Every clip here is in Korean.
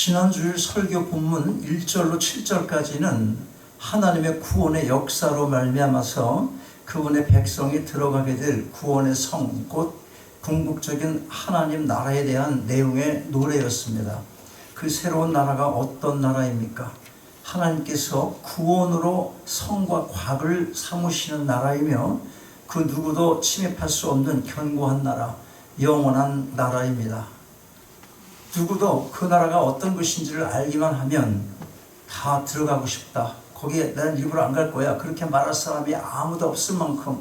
지난주일 설교 본문 1절로 7절까지는 하나님의 구원의 역사로 말미암아서 그분의 백성이 들어가게 될 구원의 성, 곧 궁극적인 하나님 나라에 대한 내용의 노래였습니다. 그 새로운 나라가 어떤 나라입니까? 하나님께서 구원으로 성과 곽을 삼으시는 나라이며 그 누구도 침입할 수 없는 견고한 나라, 영원한 나라입니다. 누구도 그 나라가 어떤 것인지를 알기만 하면 다 들어가고 싶다. 거기에 난 일부러 안 갈 거야. 그렇게 말할 사람이 아무도 없을 만큼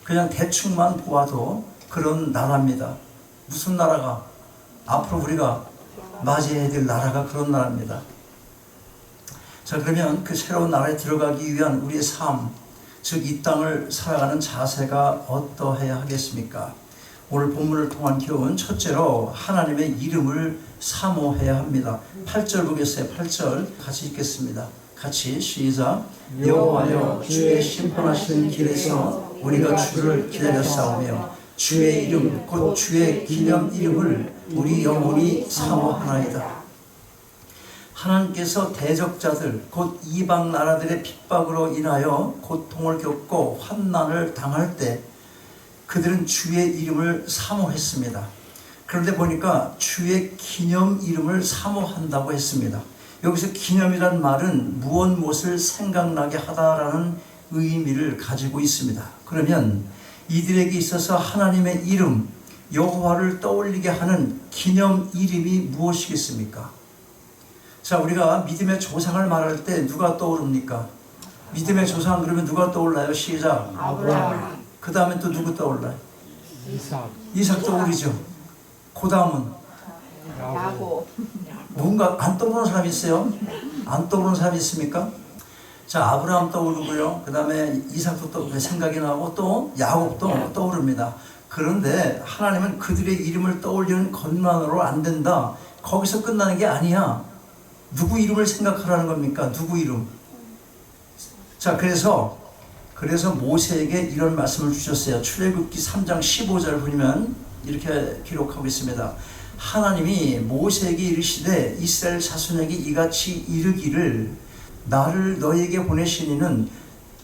그냥 대충만 보아도 그런 나라입니다. 무슨 나라가? 앞으로 우리가 맞이해야 될 나라가 그런 나라입니다. 자, 그러면 그 새로운 나라에 들어가기 위한 우리의 삶, 즉 이 땅을 살아가는 자세가 어떠해야 하겠습니까? 오늘 본문을 통한 교훈, 첫째로 하나님의 이름을 사모해야 합니다. 8절 보겠어요. 8절 같이 읽겠습니다. 같이 시작. 여호와여, 주의 심판하시는 길에서 우리가 주를 기다렸사오며 주의 이름 곧 주의 기념 이름을 우리 영혼이 사모하나이다. 하나님께서 대적자들 곧 이방 나라들의 핍박으로 인하여 고통을 겪고 환난을 당할 때 그들은 주의 이름을 사모했습니다. 그런데 보니까 주의 기념 이름을 사모한다고 했습니다. 여기서 기념이란 말은 무엇을 생각나게 하다라는 의미를 가지고 있습니다. 그러면 이들에게 있어서 하나님의 이름, 여호와를 떠올리게 하는 기념 이름이 무엇이겠습니까? 자, 우리가 믿음의 조상을 말할 때 누가 떠오릅니까? 믿음의 조상 그러면 누가 떠올라요? 시작. 아브라함. 그 다음에 또 누구 떠올라요? 이삭 떠오르죠. 그 다음은 야곱. 뭔가 안 떠오르는 사람이 있어요? 안 떠오르는 사람이 있습니까? 자, 아브라함 떠오르고요. 그 다음에 이삭도 또 생각이 나고 또 야곱도 떠오릅니다. 그런데 하나님은 그들의 이름을 떠올리는 것만으로 안 된다. 거기서 끝나는 게 아니야. 누구 이름을 생각하라는 겁니까? 누구 이름? 자, 그래서 모세에게 이런 말씀을 주셨어요. 출애굽기 3장 15절 보면 이렇게 기록하고 있습니다. 하나님이 모세에게 이르시되 이스라엘 자손에게 이같이 이르기를 나를 너에게 보내신 이는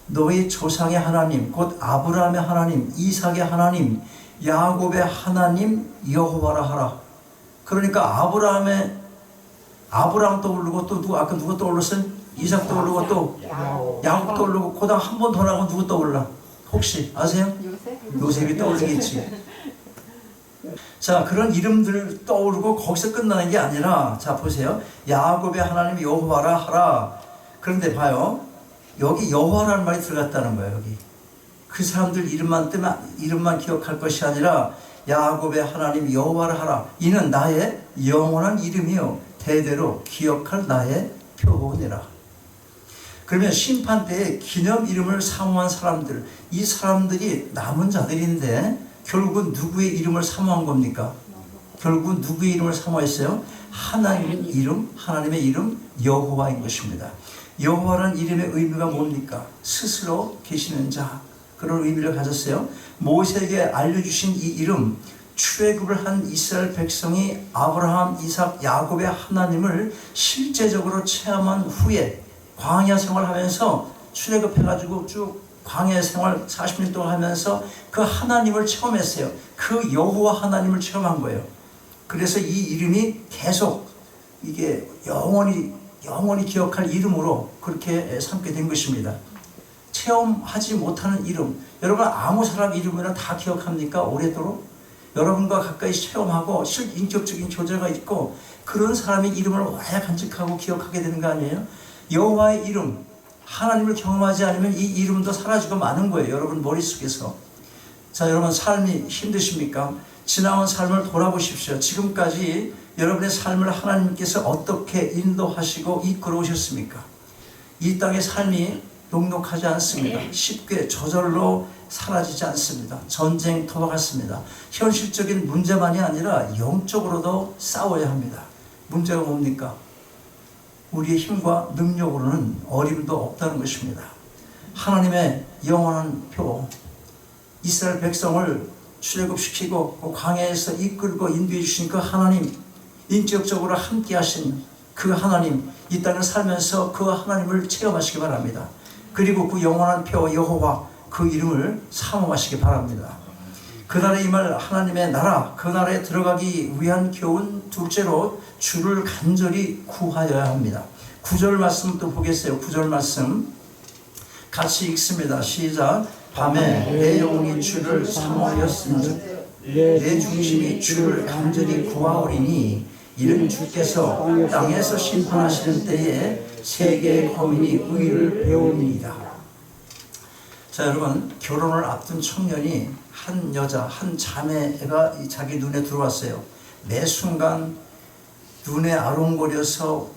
너의 조상의 하나님 곧 아브라함의 하나님, 이삭의 하나님, 야곱의 하나님 여호와라 하라. 그러니까 아브라함 떠오르고 또 아까 누구 떠올랐어요? 이삭 떠오르고 또 야곱 떠오르고 그 다음 한 번 더 나가면 누구 떠올라? 혹시 아세요? 요셉이 떠오르겠지. 자, 그런 이름들 떠오르고 거기서 끝나는 게 아니라, 자 보세요. 야곱의 하나님 여호와라 하라. 그런데 봐요. 여기 여호와라는 말이 들어갔다는 거예요. 여기 그 사람들 이름만 기억할 것이 아니라 야곱의 하나님 여호와라 하라. 이는 나의 영원한 이름이요 대대로 기억할 나의 표본이라. 그러면 심판 때에 기념 이름을 사모한 사람들, 이 사람들이 남은 자들인데 결국은 누구의 이름을 사모한 겁니까? 결국은 누구의 이름을 사모했어요? 하나님의 이름 여호와인 것입니다. 여호와라는 이름의 의미가 뭡니까? 스스로 계시는 자, 그런 의미를 가졌어요. 모세에게 알려주신 이 이름, 출애굽을 한 이스라엘 백성이 아브라함, 이삭, 야곱의 하나님을 실제적으로 체험한 후에 광야 생활하면서 출애굽해가지고 쭉 광야 생활 40년 동안 하면서 그 하나님을 체험했어요. 그 여호와 하나님을 체험한 거예요. 그래서 이 이름이 계속 이게 영원히 기억할 이름으로 그렇게 삼게 된 것입니다. 체험하지 못하는 이름, 여러분 아무 사람 이름이나 다 기억합니까? 오래도록? 여러분과 가까이 체험하고 인격적인 교제가 있고 그런 사람의 이름을 오래 간직하고 기억하게 되는 거 아니에요? 여호와의 이름, 하나님을 경험하지 않으면 이 이름도 사라지고 마는 거예요. 여러분 머릿속에서. 자, 여러분 삶이 힘드십니까? 지나온 삶을 돌아보십시오. 지금까지 여러분의 삶을 하나님께서 어떻게 인도하시고 이끌어 오셨습니까? 이 땅의 삶이 녹록하지 않습니다. 쉽게 저절로 사라지지 않습니다. 전쟁터와 같습니다. 현실적인 문제만이 아니라 영적으로도 싸워야 합니다. 문제가 뭡니까? 우리의 힘과 능력으로는 어림도 없다는 것입니다. 하나님의 영원한 표, 이스라엘 백성을 출애굽시키고 광야에서 이끌고 인도해 주신 그 하나님, 인격적으로 함께 하신 그 하나님, 이 땅을 살면서 그 하나님을 체험하시기 바랍니다. 그리고 그 영원한 표 여호와 그 이름을 사모하시기 바랍니다. 그날에 임할 하나님의 나라, 그 나라에 들어가기 위한 교훈, 둘째로 주를 간절히 구하여야 합니다. 9절 말씀 또 보겠어요. 9절 말씀 같이 읽습니다. 시작. 밤에 내 영혼이 주를 사모하였은즉 내 중심이 주를 간절히 구하오리니 이는 주께서 땅에서 심판하시는 때에 세계의 거민이 의를 배웁니다. 자, 여러분, 결혼을 앞둔 청년이 한 여자, 한 자매가 자기 눈에 들어왔어요. 매 순간 눈에 아롱거려서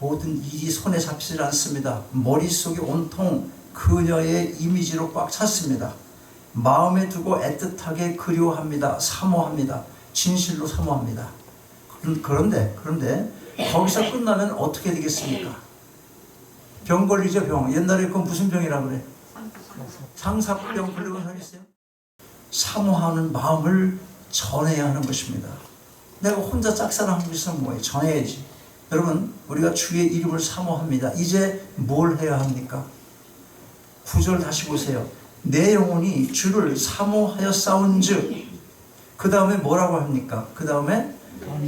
모든 일이 손에 잡히질 않습니다. 머릿속이 온통 그녀의 이미지로 꽉 찼습니다. 마음에 두고 애틋하게 그리워합니다. 사모합니다. 진실로 사모합니다. 그런데 거기서 끝나면 어떻게 되겠습니까? 병 걸리죠, 병. 옛날에 그건 무슨 병이라 그래? 상사병 걸리고 사람 있어요? 사모하는 마음을 전해야 하는 것입니다. 내가 혼자 짝사랑하고 있으면 뭐예요? 전해야지. 여러분, 우리가 주의 이름을 사모합니다. 이제 뭘 해야 합니까? 9절 다시 보세요. 내 영혼이 주를 사모하여 싸운즉, 그 다음에 뭐라고 합니까? 그 다음에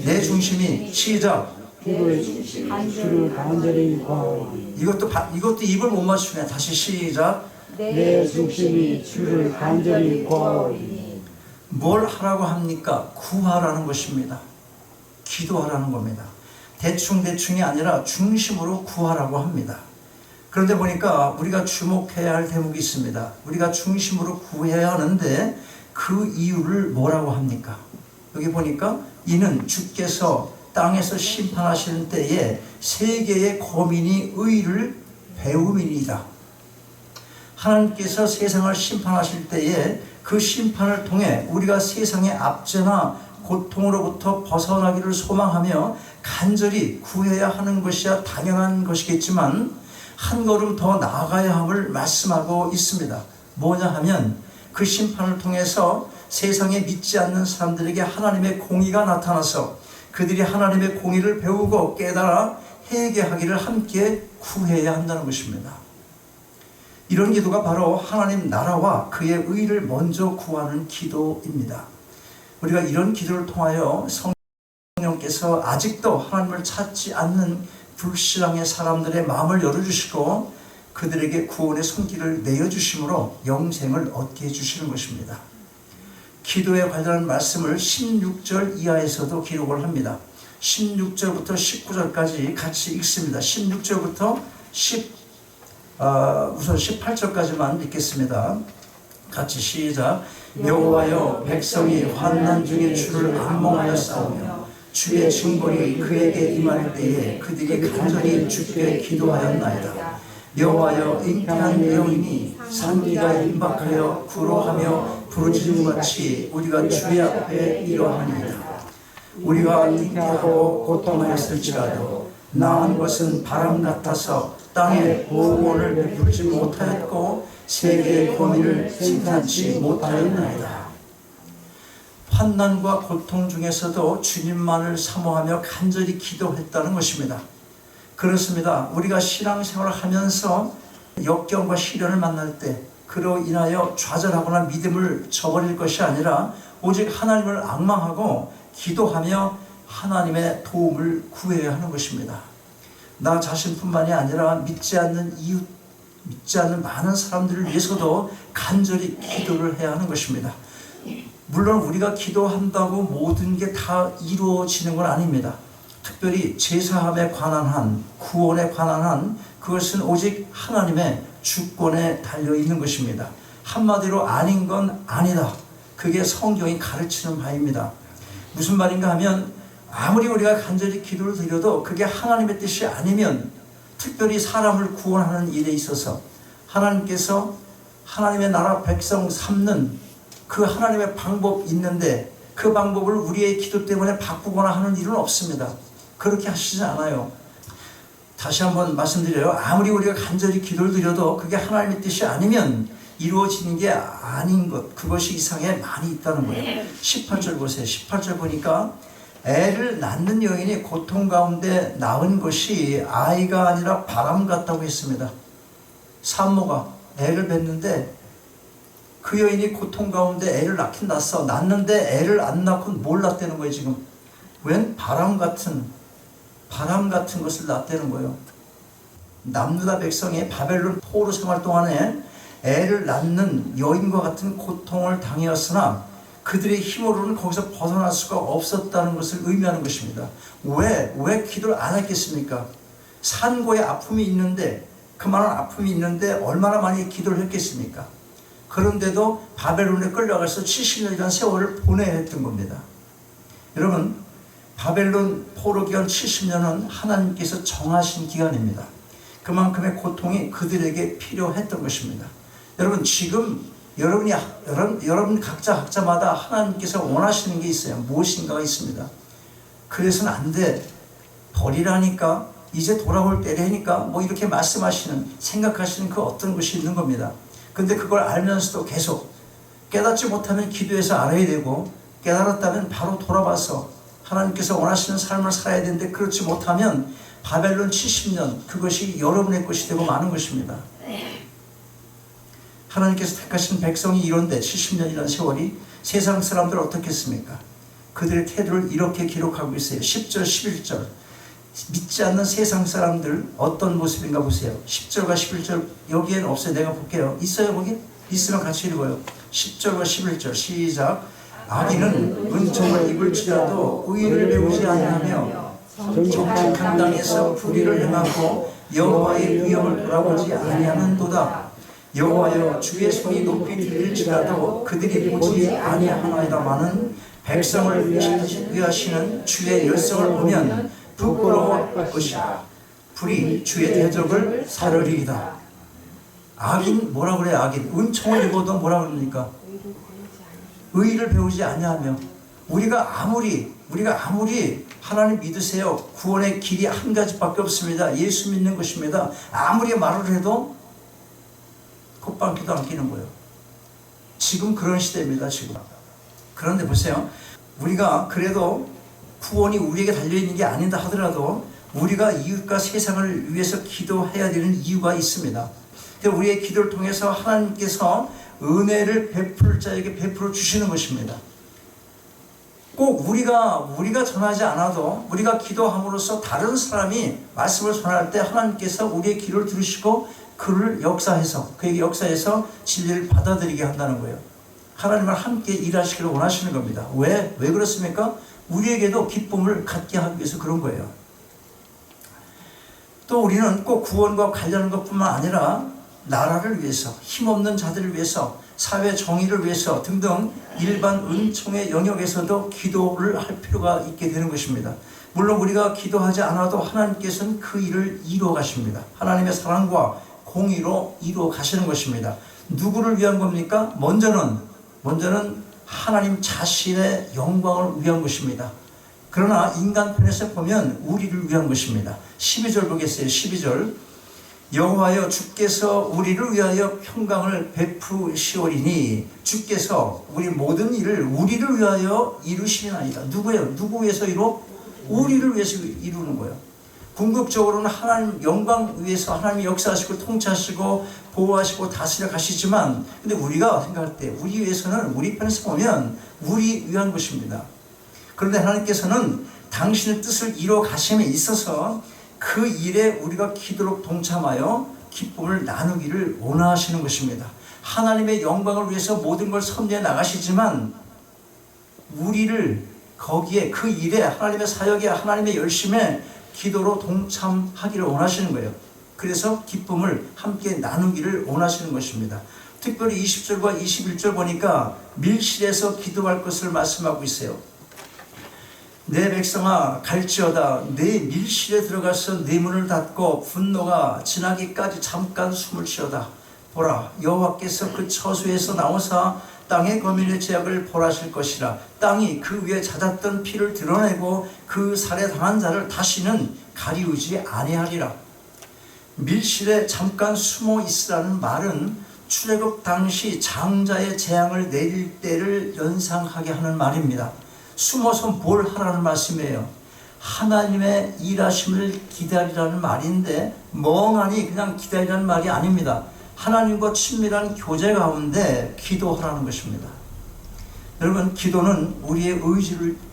내 중심이 시작. 주를 간절히 구하오니 이것도 입을 못 맞추네. 다시 시작. 내 중심이 주를 간절히 구하오니. 뭘 하라고 합니까? 구하라는 것입니다. 기도하라는 겁니다. 대충이 아니라 중심으로 구하라고 합니다. 그런데 보니까 우리가 주목해야 할 대목이 있습니다. 우리가 중심으로 구해야 하는데 그 이유를 뭐라고 합니까? 여기 보니까 이는 주께서 땅에서 심판하시는 때에 세계의 거민이 의를 배움이니이다. 하나님께서 세상을 심판하실 때에 그 심판을 통해 우리가 세상의 압제나 고통으로부터 벗어나기를 소망하며 간절히 구해야 하는 것이야 당연한 것이겠지만 한 걸음 더 나아가야 함을 말씀하고 있습니다. 뭐냐 하면 그 심판을 통해서 세상에 믿지 않는 사람들에게 하나님의 공의가 나타나서 그들이 하나님의 공의를 배우고 깨달아 회개하기를 함께 구해야 한다는 것입니다. 이런 기도가 바로 하나님 나라와 그의 의를 먼저 구하는 기도입니다. 우리가 이런 기도를 통하여 성령께서 아직도 하나님을 찾지 않는 불신앙의 사람들의 마음을 열어주시고 그들에게 구원의 손길을 내어주심으로 영생을 얻게 해주시는 것입니다. 기도에 관련한 말씀을 16절 이하에서도 기록을 합니다. 16절부터 19절까지 같이 읽습니다. 16절부터 우선 18절까지만 읽겠습니다. 같이 시작. 여호와여, 백성이 환난 중에 주를 악몽하여 싸우며 주의 징벌이 그에게 임할 때에 그들이 간절히 주께 기도하였나이다. 여호와여, 잉태한 여인이 산기가 임박하여 구로하며 부르짖음같이 우리가 주의 앞에 이러하니이다. 우리가 잉태하고 고통하였을지라도 나은 것은 바람 같아서 땅에 구원을 베풀지 못하였고 세계의 고민을 생산치 못하였나이다. 환난과 고통 중에서도 주님만을 사모하며 간절히 기도했다는 것입니다. 그렇습니다. 우리가 신앙생활을 하면서 역경과 시련을 만날 때 그로 인하여 좌절하거나 믿음을 저버릴 것이 아니라 오직 하나님을 앙망하고 기도하며 하나님의 도움을 구해야 하는 것입니다. 나 자신뿐만이 아니라 믿지 않는 이웃, 믿지 않는 많은 사람들을 위해서도 간절히 기도를 해야 하는 것입니다. 물론 우리가 기도한다고 모든 게 다 이루어지는 건 아닙니다. 특별히 제사함에 관한 한, 구원에 관한 한, 그것은 오직 하나님의 주권에 달려있는 것입니다. 한마디로 아닌 건 아니다. 그게 성경이 가르치는 바입니다. 무슨 말인가 하면 아무리 우리가 간절히 기도를 드려도 그게 하나님의 뜻이 아니면 특별히 사람을 구원하는 일에 있어서 하나님께서 하나님의 나라 백성 삼는 그 하나님의 방법이 있는데 그 방법을 우리의 기도 때문에 바꾸거나 하는 일은 없습니다. 그렇게 하시지 않아요. 다시 한번 말씀드려요. 아무리 우리가 간절히 기도를 드려도 그게 하나님의 뜻이 아니면 이루어지는 게 아닌 것, 그것이 이상에 많이 있다는 거예요. 18절 보세요. 18절 보니까 애를 낳는 여인이 고통 가운데 낳은 것이 아이가 아니라 바람 같다고 했습니다. 산모가 애를 낳는데 그 여인이 고통 가운데 애를 낳긴 낳았어. 낳는데 애를 안 낳고 뭘 낳았다는 거예요 지금? 웬 바람 같은 것을 낳았다는 거예요. 남유다 백성이 바벨론 포로 생활 동안에 애를 낳는 여인과 같은 고통을 당하였으나 그들의 힘으로는 거기서 벗어날 수가 없었다는 것을 의미하는 것입니다. 왜 기도를 안 했겠습니까? 산고에 아픔이 있는데, 그만한 아픔이 있는데 얼마나 많이 기도를 했겠습니까? 그런데도 바벨론에 끌려가서 70년이라는 세월을 보내야 했던 겁니다. 여러분, 바벨론 포로 기간 70년은 하나님께서 정하신 기간입니다. 그만큼의 고통이 그들에게 필요했던 것입니다. 여러분, 지금 여러분 각자마다 하나님께서 원하시는 게 있어요. 무엇인가가 있습니다. 그래서는 안 돼. 버리라니까. 이제 돌아올 때라니까. 뭐 이렇게 말씀하시는, 생각하시는 그 어떤 것이 있는 겁니다. 근데 그걸 알면서도 계속 깨닫지 못하면 기도해서 알아야 되고, 깨달았다면 바로 돌아와서 하나님께서 원하시는 삶을 살아야 되는데, 그렇지 못하면 바벨론 70년, 그것이 여러분의 것이 되고 마는 것입니다. 하나님께서 택하신 백성이 이런데 70년이라는 세월이 세상 사람들 어떻게 했습니까? 그들의 태도를 이렇게 기록하고 있어요. 10절 11절. 믿지 않는 세상 사람들 어떤 모습인가 보세요. 10절과 11절 여기에는 없어요. 내가 볼게요. 있어요 거기? 있으면 같이 읽어요. 10절과 11절 시작. 악인은 은총을 입을지라도 의를 배우지 아니하며 정직한 땅에서 불의를 행하고 여호와의 위엄을 돌아보지 아니하는도다. 여호와여 주의 손이 높이 들릴지라도 그들이 보지 아니하나이다마는 백성을 위하시는 주의 열성을 보면 부끄러워할 것이다. 불이 주의 대적을 사르리이다. 악인 뭐라 그래요? 악인 은총을 입어도 뭐라 그럽니까? 의를 배우지 아니하며 우리가 아무리 하나님 믿으세요. 구원의 길이 한 가지밖에 없습니다. 예수 믿는 것입니다. 아무리 말을 해도 콧방귀도 안 끼는 거예요. 지금 그런 시대입니다. 지금. 그런데 보세요. 우리가 그래도 구원이 우리에게 달려있는 게 아니다 하더라도 우리가 이웃과 세상을 위해서 기도해야 되는 이유가 있습니다. 우리의 기도를 통해서 하나님께서 은혜를 베풀 자에게 베풀어 주시는 것입니다. 꼭 우리가 전하지 않아도 우리가 기도함으로써 다른 사람이 말씀을 전할 때 하나님께서 우리의 기도를 들으시고 그를 그에게 역사해서 진리를 받아들이게 한다는 거예요. 하나님을 함께 일하시기를 원하시는 겁니다. 왜 그렇습니까? 우리에게도 기쁨을 갖게 하기 위해서 그런 거예요. 또 우리는 꼭 구원과 관련한 것뿐만 아니라 나라를 위해서, 힘없는 자들을 위해서, 사회 정의를 위해서 등등 일반 은총의 영역에서도 기도를 할 필요가 있게 되는 것입니다. 물론 우리가 기도하지 않아도 하나님께서는 그 일을 이루어 가십니다. 하나님의 사랑과 공의로 이루어 가시는 것입니다. 누구를 위한 겁니까? 먼저는 하나님 자신의 영광을 위한 것입니다. 그러나 인간 편에서 보면 우리를 위한 것입니다. 12절 보겠어요. 12절. 여호와여 주께서 우리를 위하여 평강을 베푸시오리니 주께서 우리 모든 일을 우리를 위하여 이루시나이다. 누구예요? 누구 위해서 우리를 위해서 이루는 거예요. 궁극적으로는 하나님 영광 위해서 하나님이 역사하시고 통치하시고 보호하시고 다스려 가시지만 근데 우리가 생각할 때 우리 위해서는 우리 편에서 보면 우리 위한 것입니다. 그런데 하나님께서는 당신의 뜻을 이루어 가심에 있어서 그 일에 우리가 기도로 동참하여 기쁨을 나누기를 원하시는 것입니다. 하나님의 영광을 위해서 모든 걸 섭리해 나가시지만 우리를 거기에 그 일에 하나님의 사역에 하나님의 열심에 기도로 동참하기를 원하시는 거예요. 그래서 기쁨을 함께 나누기를 원하시는 것입니다. 특별히 20절과 21절 보니까 밀실에서 기도할 것을 말씀하고 있어요. 내 백성아 갈지어다 내 밀실에 들어가서 내 문을 닫고 분노가 지나기까지 잠깐 숨을 쉬어다. 보라 여호와께서 그 처소에서 나오사 땅의 거민의 죄악을 벌하실 것이라. 땅이 그 위에 잦았던 피를 드러내고 그 살해당한 자를 다시는 가리우지 아니하리라. 밀실에 잠깐 숨어 있으라는 말은 출애굽 당시 장자의 재앙을 내릴 때를 연상하게 하는 말입니다. 숨어서 뭘 하라는 말씀이에요? 하나님의 일하심을 기다리라는 말인데 멍하니 그냥 기다리라는 말이 아닙니다. 하나님과 친밀한 교제 가운데 기도하라는 것입니다. 여러분, 기도는 우리의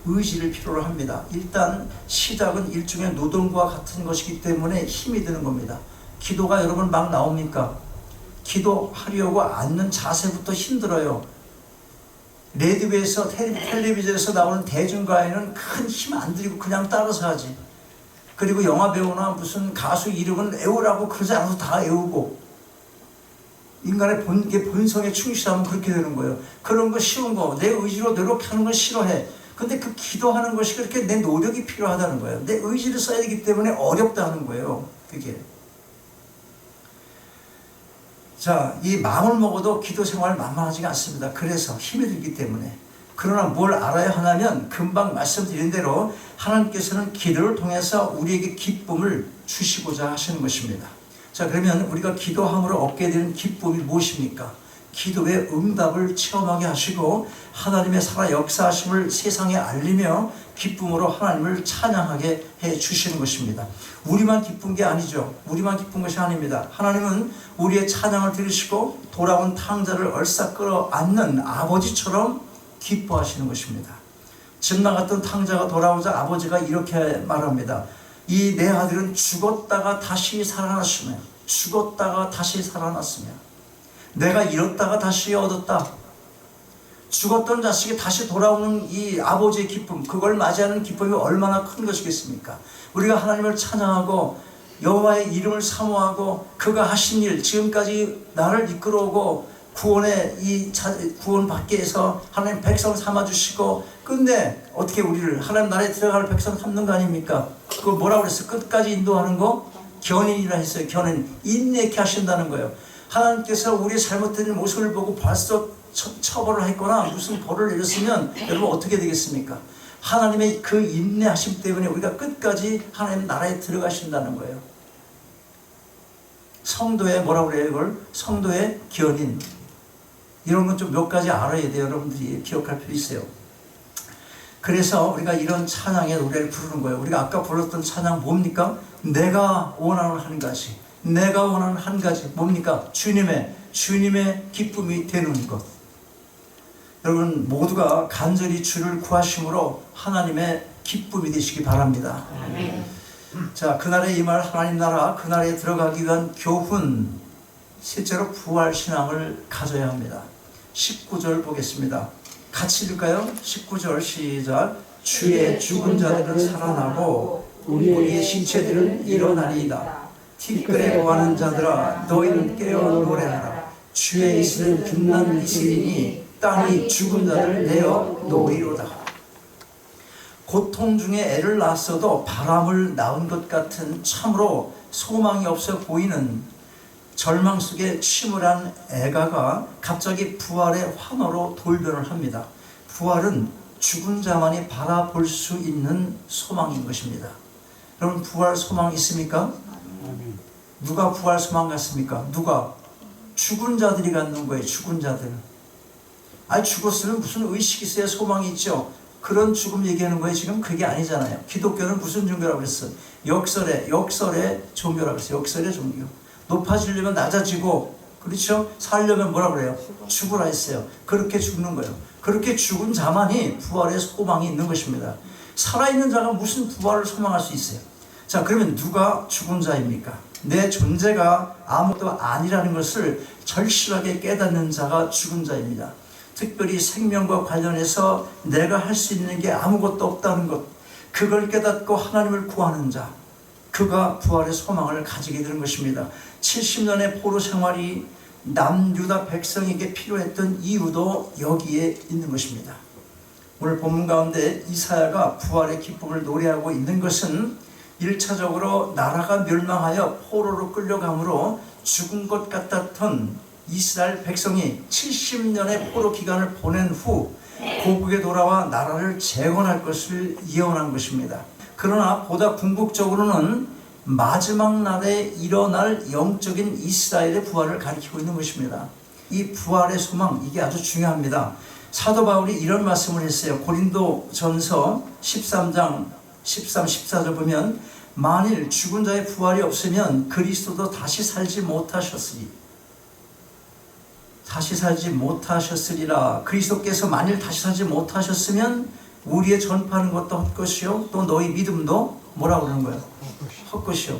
의지를 필요로 합니다. 일단 시작은 일종의 노동과 같은 것이기 때문에 힘이 드는 겁니다. 기도가 여러분 막 나옵니까? 기도하려고 앉는 자세부터 힘들어요. 라디오에서 텔레비전에서 나오는 대중가요는 큰 힘 안 들이고 그냥 따라서 하지. 그리고 영화 배우나 무슨 가수 이름은 애우라고 그러지 않아도 다 애우고, 인간의 본성에 충실하면 그렇게 되는 거예요. 그런 거 쉬운 거, 내 의지로 노력하는 건 싫어해. 근데 그 기도하는 것이 그렇게 내 노력이 필요하다는 거예요. 내 의지를 써야 되기 때문에 어렵다는 거예요. 그게. 자, 이 마음을 먹어도 기도 생활 만만하지가 않습니다. 그래서 힘이 들기 때문에. 그러나 뭘 알아야 하냐면 금방 말씀드린 대로 하나님께서는 기도를 통해서 우리에게 기쁨을 주시고자 하시는 것입니다. 자, 그러면 우리가 기도함으로 얻게 되는 기쁨이 무엇입니까? 기도의 응답을 체험하게 하시고 하나님의 살아 역사하심을 세상에 알리며 기쁨으로 하나님을 찬양하게 해 주시는 것입니다. 우리만 기쁜 게 아니죠. 우리만 기쁜 것이 아닙니다. 하나님은 우리의 찬양을 들으시고 돌아온 탕자를 얼싸 끌어안는 아버지처럼 기뻐하시는 것입니다. 집 나갔던 탕자가 돌아오자 아버지가 이렇게 말합니다. 이 내 아들은 죽었다가 다시 살아났으며 죽었다가 다시 살아났으며 내가 잃었다가 다시 얻었다. 죽었던 자식이 다시 돌아오는 이 아버지의 기쁨, 그걸 맞이하는 기쁨이 얼마나 큰 것이겠습니까? 우리가 하나님을 찬양하고 여호와의 이름을 사모하고 그가 하신 일, 지금까지 나를 이끌어오고 구원의 구원 받게 해서 하나님 백성 삼아주시고, 근데 어떻게 우리를 하나님 나라에 들어갈 백성 삼는 거 아닙니까? 그거 뭐라고 그랬어요? 끝까지 인도하는 거? 견인이라 했어요. 견인. 인내케 하신다는 거예요. 하나님께서 우리의 잘못된 모습을 보고 벌써 처벌을 했거나 무슨 벌을 내렸으면 여러분 어떻게 되겠습니까? 하나님의 그 인내하심 때문에 우리가 끝까지 하나님 나라에 들어가신다는 거예요. 성도의 뭐라고 그래요? 이걸 성도의 견인. 이런 건 좀 몇 가지 알아야 돼요. 여러분들이 기억할 필요 있어요. 그래서 우리가 이런 찬양의 노래를 부르는 거예요. 우리가 아까 불렀던 찬양 뭡니까? 내가 원하는 한 가지. 내가 원하는 한 가지 뭡니까? 주님의 기쁨이 되는 것. 여러분 모두가 간절히 주를 구하심으로 하나님의 기쁨이 되시기 바랍니다. 아멘. 자, 그날에 임할 하나님 나라, 그날에 들어가기 위한 교훈, 실제로 부활신앙을 가져야 합니다. 19절 보겠습니다. 같이 읽을까요? 19절 시작. 주의 죽은 자들은 살아나고 우리의 신체들은 일어나리이다. 티끌에 거하는 자들아 너희는 깨어 노래하라. 주의 이슬은 빛나는 이슬이니 땅이 죽은 자를 내어 놓으리로다. 고통 중에 애를 낳았어도 바람을 낳은 것 같은 참으로 소망이 없어 보이는 절망 속에 침울한 애가가 갑자기 부활의 환호로 돌변을 합니다. 부활은 죽은 자만이 바라볼 수 있는 소망인 것입니다. 여러분 부활 소망 있습니까? 누가 부활 소망 갖습니까? 누가? 죽은 자들이 갖는 거예요. 죽은 자들. 아니 죽었으면 무슨 의식이 있어야 소망이 있죠. 그런 죽음 얘기하는 거예요. 지금 그게 아니잖아요. 기독교는 무슨 종교라고 그랬어? 역설의 종교라고 그랬어요. 역설의 종교. 높아지려면 낮아지고, 그렇죠? 살려면 뭐라고 그래요? 죽으라 했어요. 그렇게 죽는 거예요. 그렇게 죽은 자만이 부활의 소망이 있는 것입니다. 살아있는 자가 무슨 부활을 소망할 수 있어요? 자, 그러면 누가 죽은 자입니까? 내 존재가 아무것도 아니라는 것을 절실하게 깨닫는 자가 죽은 자입니다. 특별히 생명과 관련해서 내가 할 수 있는 게 아무것도 없다는 것, 그걸 깨닫고 하나님을 구하는 자, 그가 부활의 소망을 가지게 되는 것입니다. 70년의 포로 생활이 남유다 백성에게 필요했던 이유도 여기에 있는 것입니다. 오늘 본문 가운데 이사야가 부활의 기쁨을 노래하고 있는 것은 1차적으로 나라가 멸망하여 포로로 끌려감으로 죽은 것 같았던 이스라엘 백성이 70년의 포로 기간을 보낸 후 고국에 돌아와 나라를 재건할 것을 예언한 것입니다. 그러나 보다 궁극적으로는 마지막 날에 일어날 영적인 이스라엘의 부활을 가리키고 있는 것입니다. 이 부활의 소망, 이게 아주 중요합니다. 사도 바울이 이런 말씀을 했어요. 고린도 전서 13장 13, 14절 보면 만일 죽은 자의 부활이 없으면 그리스도도 다시 살지 못하셨으리라. 그리스도께서 만일 다시 살지 못하셨으면 우리의 전파하는 것도 헛것이요 또 너희 믿음도 뭐라고 그러는 거예요? 헛것이요.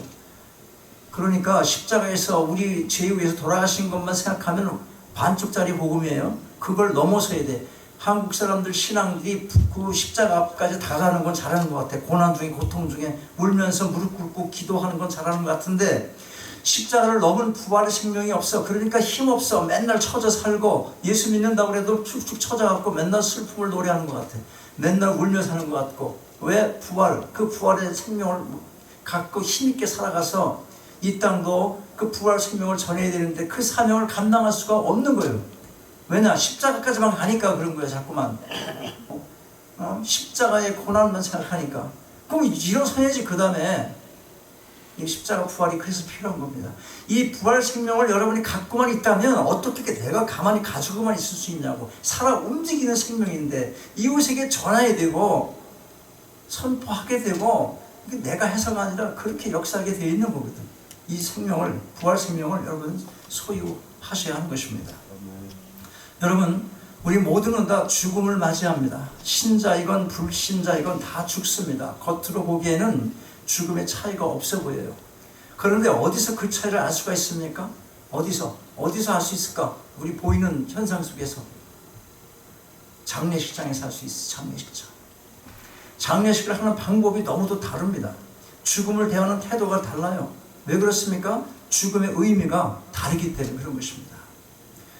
그러니까 십자가에서 우리 죄 위해서 돌아가신 것만 생각하면 반쪽짜리 복음이에요. 그걸 넘어서야 돼. 한국 사람들 신앙들이 그 십자가 앞까지 다가가는 건 잘하는 것 같아. 고난 중에 고통 중에 울면서 무릎 꿇고 기도하는 건 잘하는 것 같은데 십자가를 넘은 부활의 생명이 없어. 그러니까 힘없어. 맨날 처져 살고 예수 믿는다고 해도 축축 처져갖고 맨날 슬픔을 노래하는 것 같아. 맨날 울며 사는 것 같고. 왜? 그 부활의 생명을 갖고 힘있게 살아가서 이 땅도 그 부활 생명을 전해야 되는데 그 사명을 감당할 수가 없는 거예요. 왜냐? 십자가까지만 가니까 그런 거예요. 자꾸만 십자가의 고난만 생각하니까. 그럼 일어서야지. 그 다음에 이 십자가 부활이 그래서 필요한 겁니다. 이 부활 생명을 여러분이 갖고만 있다면 어떻게 내가 가만히 가지고만 있을 수 있냐고. 살아 움직이는 생명인데 이웃에게 전해야 되고 선포하게 되고 내가 해서가 아니라 그렇게 역사하게 되어 있는 거거든. 이 생명을, 부활 생명을 여러분 소유하셔야 하는 것입니다. 여러분, 우리 모두는 다 죽음을 맞이합니다. 신자이건 불신자이건 다 죽습니다. 겉으로 보기에는 죽음의 차이가 없어 보여요. 그런데 어디서 그 차이를 알 수가 있습니까? 어디서 알 수 있을까? 우리 보이는 현상 속에서. 장례식장에서 알 수 있어. 장례식을 하는 방법이 너무도 다릅니다. 죽음을 대하는 태도가 달라요. 왜 그렇습니까? 죽음의 의미가 다르기 때문에 그런 것입니다.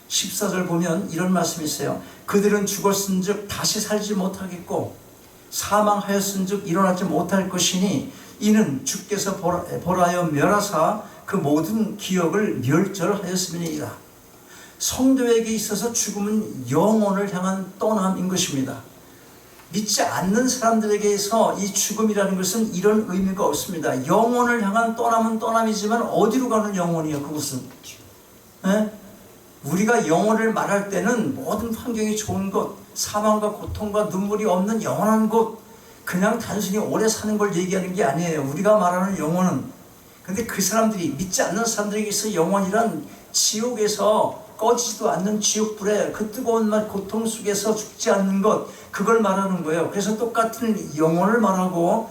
14절 보면 이런 말씀이 있어요. 그들은 죽었은즉 다시 살지 못하겠고 사망하였은즉 일어나지 못할 것이니 이는 주께서 벌하여 멸하사 그 모든 기억을 멸절하였음이니이다. 성도에게 있어서 죽음은 영혼을 향한 떠남인 것입니다. 믿지 않는 사람들에게서 이 죽음이라는 것은 이런 의미가 없습니다. 영혼을 향한 떠남은 떠남이지만 어디로 가는 영혼이에요? 그것은 우리가 영혼을 말할 때는 모든 환경이 좋은 곳, 사망과 고통과 눈물이 없는 영원한 곳, 그냥 단순히 오래 사는 걸 얘기하는 게 아니에요. 우리가 말하는 영혼은. 근데 그 사람들이, 믿지 않는 사람들에게 있어 영혼이란 지옥에서 꺼지지도 않는 지옥불에 그 뜨거운 고통 속에서 죽지 않는 것, 그걸 말하는 거예요. 그래서 똑같은 영혼을 말하고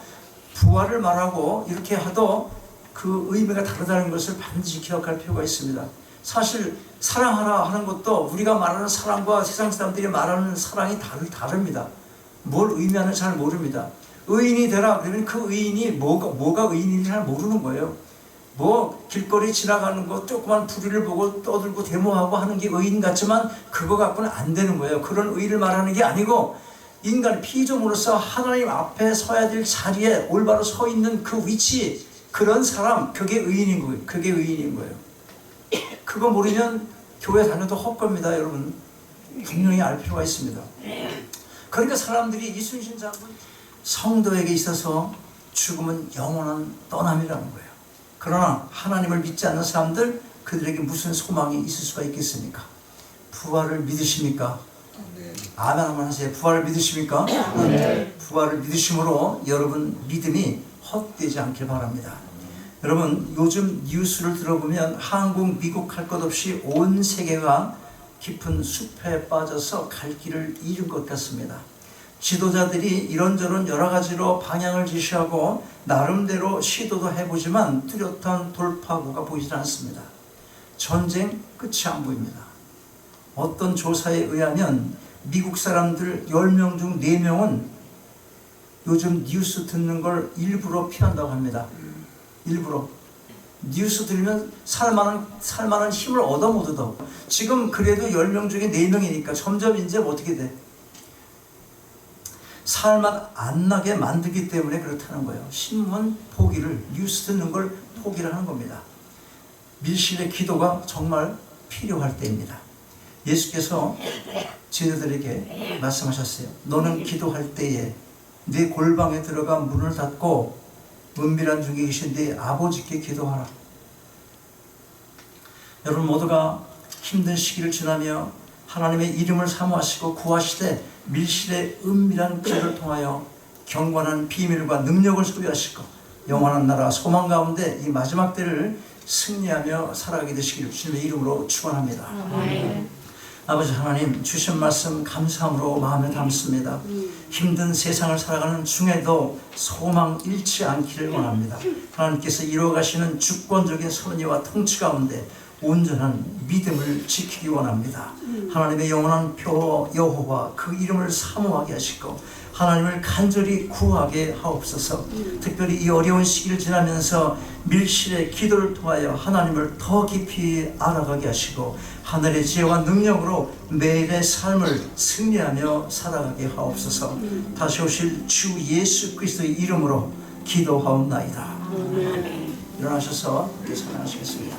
부활을 말하고 이렇게 하도 그 의미가 다르다는 것을 반드시 기억할 필요가 있습니다. 사실 사랑하라 하는 것도 우리가 말하는 사랑과 세상 사람들이 말하는 사랑이 다릅니다. 뭘 의미하는지 잘 모릅니다. 의인이 되라 그러면 그 의인이 뭐가 의인인지 잘 모르는 거예요. 뭐 길거리 지나가는 거 조그만 부리를 보고 떠들고 데모하고 하는 게 의인 같지만 그거 갖고는 안 되는 거예요. 그런 의의를 말하는 게 아니고 인간 피조물로서 하나님 앞에 서야 될 자리에 올바로 서 있는 그 위치, 그런 사람, 그게 의인인 거예요. 그게 의인인 거예요. 그거 모르면 교회 다녀도 헛겁니다. 여러분 분명히 알 필요가 있습니다. 그러니까 사람들이 이순신 장군 성도에게 있어서 죽음은 영원한 떠남이라는 거예요. 그러나 하나님을 믿지 않는 사람들, 그들에게 무슨 소망이 있을 수가 있겠습니까? 부활을 믿으십니까? 아멘 한번 하세요. 부활을 믿으십니까? 부활을 믿으심으로 여러분 믿음이 헛되지 않길 바랍니다. 여러분 요즘 뉴스를 들어보면 한국, 미국 할 것 없이 온 세계가 깊은 숲에 빠져서 갈 길을 잃은 것 같습니다. 지도자들이 이런저런 여러 가지로 방향을 제시하고 나름대로 시도도 해보지만 뚜렷한 돌파구가 보이지 않습니다. 전쟁 끝이 안 보입니다. 어떤 조사에 의하면 미국 사람들 10명 중 4명은 요즘 뉴스 듣는 걸 일부러 피한다고 합니다. 일부러. 뉴스 들으면 살만한 힘을 얻어 못 얻어. 지금 그래도 10명 중에 4명이니까 점점 이제 어떻게 돼? 살맛 안 나게 만들기 때문에 그렇다는 거예요. 신문 포기를, 뉴스 듣는 걸 포기를 하는 겁니다. 밀실의 기도가 정말 필요할 때입니다. 예수께서 제자들에게 말씀하셨어요. 너는 기도할 때에 네 골방에 들어가 문을 닫고 은밀한 중에 계신 네 아버지께 기도하라. 여러분 모두가 힘든 시기를 지나며 하나님의 이름을 사모하시고 구하시되 밀실의 은밀한 길을 통하여 경건한 비밀과 능력을 소유하시고 영원한 나라 소망 가운데 이 마지막 때를 승리하며 살아가게 되시기를 주님의 이름으로 축원합니다. 아버지 하나님, 주신 말씀 감사함으로 마음에 담습니다. 힘든 세상을 살아가는 중에도 소망 잃지 않기를 원합니다. 하나님께서 이루어가시는 주권적인 섭리와 통치 가운데 온전한 믿음을 지키기 원합니다. 하나님의 영원한 표 여호와 그 이름을 사모하게 하시고 하나님을 간절히 구하게 하옵소서. 특별히 이 어려운 시기를 지나면서 밀실의 기도를 통하여 하나님을 더 깊이 알아가게 하시고 하늘의 지혜와 능력으로 매일의 삶을 승리하며 살아가게 하옵소서. 다시 오실 주 예수 그리스도의 이름으로 기도하옵나이다. 일어나셔서 찬양하시겠습니다.